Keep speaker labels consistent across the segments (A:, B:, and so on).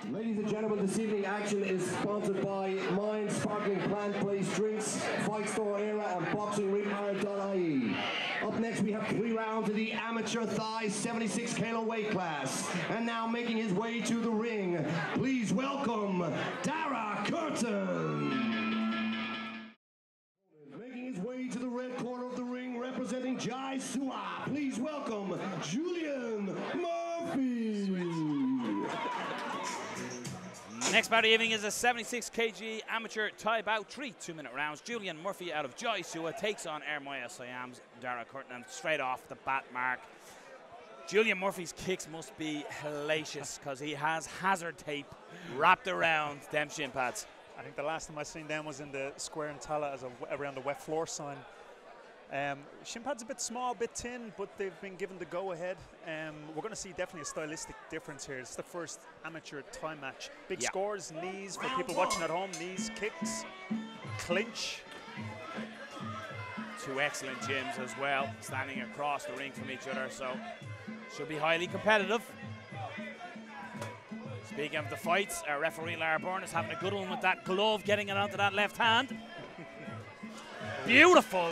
A: Ladies and gentlemen, this evening action is sponsored by Mind Sparkling Plant-Based Drinks, Fight Store Era and BoxingRingIron.ie. Up next we have 3 rounds of the amateur thigh 76 kilo weight class. And now making his way to the ring, please welcome Darragh Curtin. Making his way to the red corner of the ring, representing Jai Sua, please welcome Julian Murphy.
B: Next bout of the evening is a 76 kg amateur Thai bout, 3 2-minute rounds. Julian Murphy out of Jai Sua takes on EireMuaySiam's Darragh Curtin, and straight off the bat mark, Julian Murphy's kicks must be hellacious because he has hazard tape wrapped around them shin pads.
C: I think the last time I seen them was in the square in Tala as around the wet floor sign. Shin pads a bit small, a bit thin, but they've been given the go-ahead. We're going to see definitely a stylistic difference here. It's the first amateur Thai match. Big scores, knees for people watching at home, knees, kicks, clinch.
B: 2 excellent gyms as well, standing across the ring from each other, so should be highly competitive. Speaking of the fights, our referee Lara Byrne is having a good one with that glove, getting it onto that left hand. Beautiful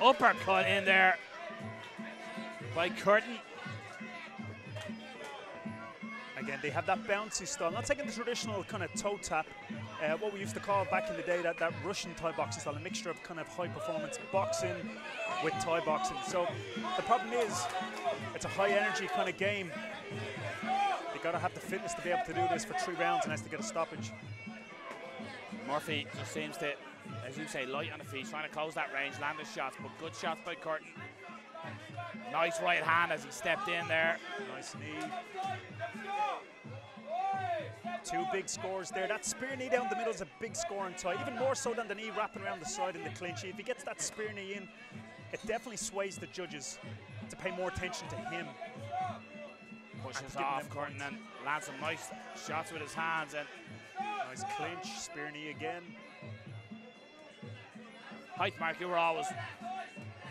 B: uppercut in there by Curtin.
C: Again, they have that bouncy style, not taking the traditional kind of toe tap, what we used to call back in the day that Russian Thai boxing style, a mixture of kind of high performance boxing with Thai boxing. So the problem is, it's a high energy kind of game. You got to have the fitness to be able to do this for 3 rounds and has to get a stoppage.
B: Murphy just seems to, as you say, light on the feet, trying to close that range, land his shots, but good shots by Curtin. Nice right hand as he stepped in there.
C: Nice knee. 2 big scores there. That spear knee down the middle is a big score in Thai, even more so than the knee wrapping around the side in the clinch. If he gets that spear knee in, it definitely sways the judges to pay more attention to him.
B: Pushes off Curtin and lands some nice shots with his hands. And
C: nice clinch, spear knee again.
B: Height mark, you were always,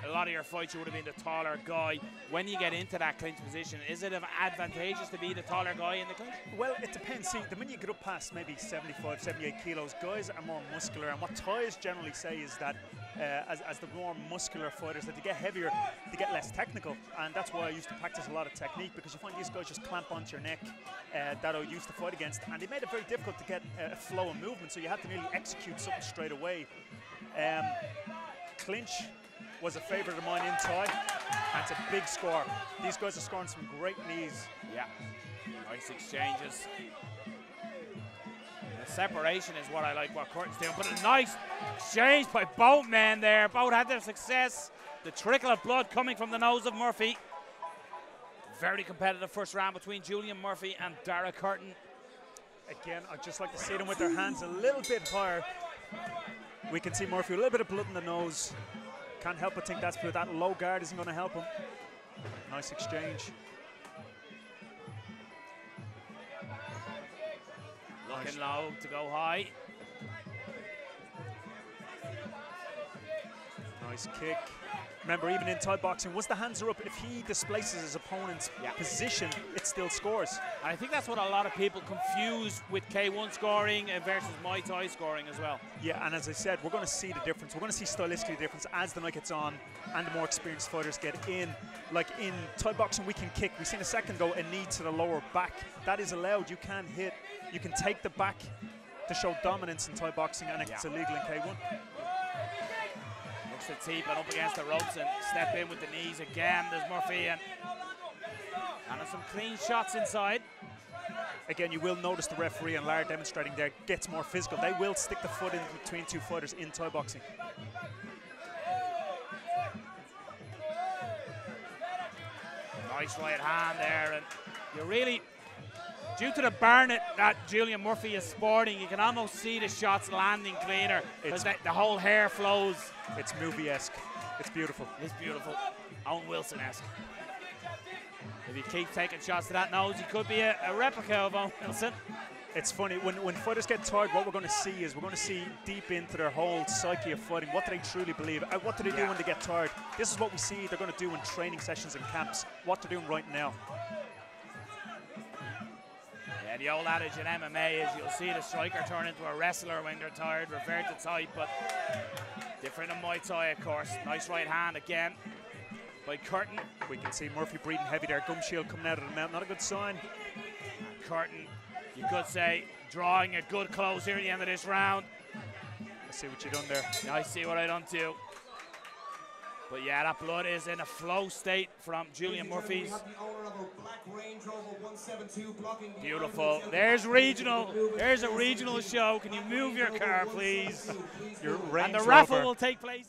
B: a lot of your fights you would have been the taller guy. When you get into that clinch position, is it advantageous to be the taller guy in the clinch?
C: Well, it depends. See, the minute you get up past maybe 75, 78 kilos, guys are more muscular, and what Thais generally say is that as the more muscular fighters, that they get heavier, they get less technical, and that's why I used to practice a lot of technique, because you find these guys just clamp onto your neck that I used to fight against, and they made it very difficult to get a flow of movement, so you had to really execute something straight away. Clinch was a favourite of mine in Thai. That's a big score. These guys are scoring some great knees.
B: Yeah, nice exchanges. The separation is what I like, what Curtin's doing, but a nice exchange by both men there. Both had their success. The trickle of blood coming from the nose of Murphy. Very competitive first round between Julian Murphy and Darragh Curtin.
C: Again, I'd just like to see them with their hands a little bit higher. We can see Murphy, a little bit of blood in the nose. Can't help but think that's because that low guard isn't going to help him. Nice exchange.
B: Looking low to go high.
C: Nice kick. Remember, even in Thai boxing, once the hands are up, if he displaces his opponent's position, it still scores.
B: And I think that's what a lot of people confuse with K1 scoring versus Muay Thai scoring as well.
C: Yeah, and as I said, we're going to see the difference. We're going to see stylistically the difference as the night gets on and the more experienced fighters get in. Like in Thai boxing, we can kick. We've seen a second ago a knee to the lower back. That is allowed. You can hit. You can take the back to show dominance in Thai boxing, and it's illegal in K1.
B: The teep and up against the ropes and step in with the knees again. There's Murphy and some clean shots inside.
C: Again, you will notice the referee and Lara demonstrating there gets more physical. They will stick the foot in between 2 fighters in Thai boxing.
B: Nice right hand there, and you really, due to the barnet that Julian Murphy is sporting, you can almost see the shots landing cleaner because the whole hair flows.
C: It's movie-esque. It's beautiful.
B: It's beautiful. Owen Wilson-esque. If he keeps taking shots to that nose, he could be a replica of Owen Wilson.
C: It's funny, when fighters get tired, what we're going to see is we're going to see deep into their whole psyche of fighting. What do they truly believe? What do they do when they get tired? This is what we see they're going to do in training sessions and camps. What they're doing right now.
B: Yeah, the old adage in MMA is you'll see the striker turn into a wrestler when they're tired, revert to type, but different in Muay Thai, of course. Nice right hand again by Curtin.
C: We can see Murphy breathing heavy there. Gum shield coming out of the mouth, not a good sign.
B: Curtin, you could say, drawing a good close here at the end of this round.
C: I see what you done there.
B: I see what I done too. But yeah, that blood is in a flow state from Julian Murphy's. Beautiful. There's regional. There's a regional show. Can you move your car, please?
C: Your Range
B: and the
C: Rover.
B: raffle will take place.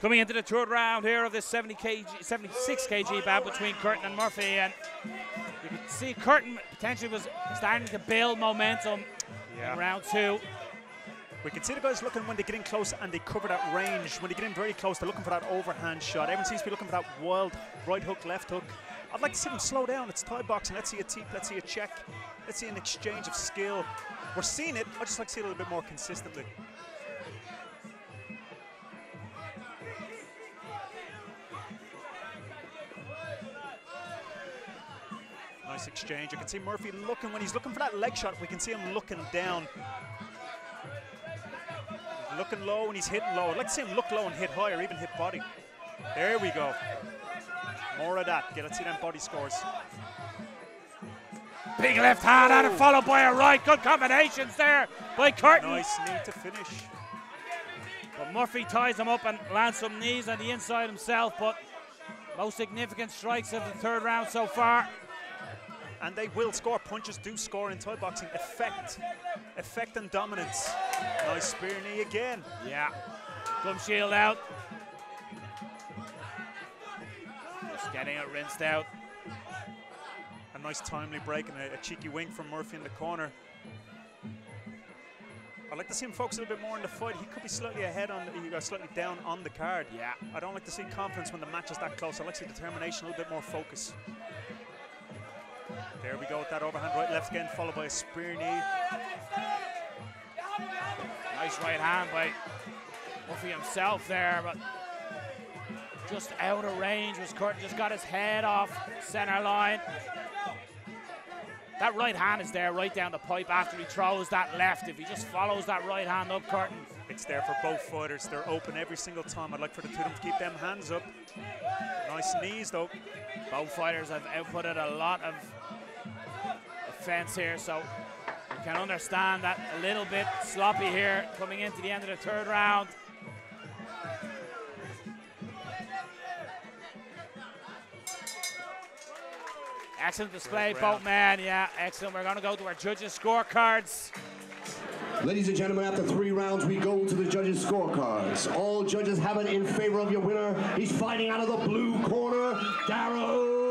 B: Coming into the third round here of this 76 kg bout between Curtin and Murphy, and you can see Curtin potentially was starting to build momentum in round 2.
C: We can see the guys looking when they get in close and they cover that range. When they get in very close, they're looking for that overhand shot. Everyone seems to be looking for that wild right hook, left hook. I'd like to see them slow down. It's Thai boxing. Let's see a teep, let's see a check. Let's see an exchange of skill. We're seeing it. I'd just like to see it a little bit more consistently. Nice exchange. You can see Murphy looking, when he's looking for that leg shot, we can see him looking down. Looking low and he's hitting low. I'd like to see him look low and hit high or even hit body. There we go. More of that. Let's see them body scores.
B: Big left hand and followed by a right. Good combinations there by Curtin.
C: Nice knee to finish.
B: But Murphy ties him up and lands some knees on the inside himself, but most significant strikes of the third round so far.
C: And they will score. Punches do score in Thai boxing. Effect and dominance. Nice spear knee again.
B: Yeah. Gum shield out. Just getting it rinsed out.
C: A nice timely break and a cheeky wing from Murphy in the corner. I'd like to see him focus a little bit more in the fight. He could be slightly ahead slightly down on the card.
B: Yeah.
C: I don't like to see confidence when the match is that close. I like to see determination, a little bit more focus. There we go with that overhand right left again, followed by a spear knee.
B: Nice right hand by Murphy himself there, but just out of range was Curtin. Just got his head off center line. That right hand is there right down the pipe after he throws that left. If he just follows that right hand up, Curtin.
C: It's there for both fighters. They're open every single time. I'd like for the two of them to keep them hands up. Nice knees though.
B: Both fighters have outputted a lot of offense here, so you can understand that a little bit sloppy here coming into the end of the third round. Excellent display, both men. Yeah, excellent. We're going to go to our judges' scorecards.
A: Ladies and gentlemen, after 3 rounds, we go to the judges' scorecards. All judges have it in favor of your winner. He's fighting out of the blue corner, Darragh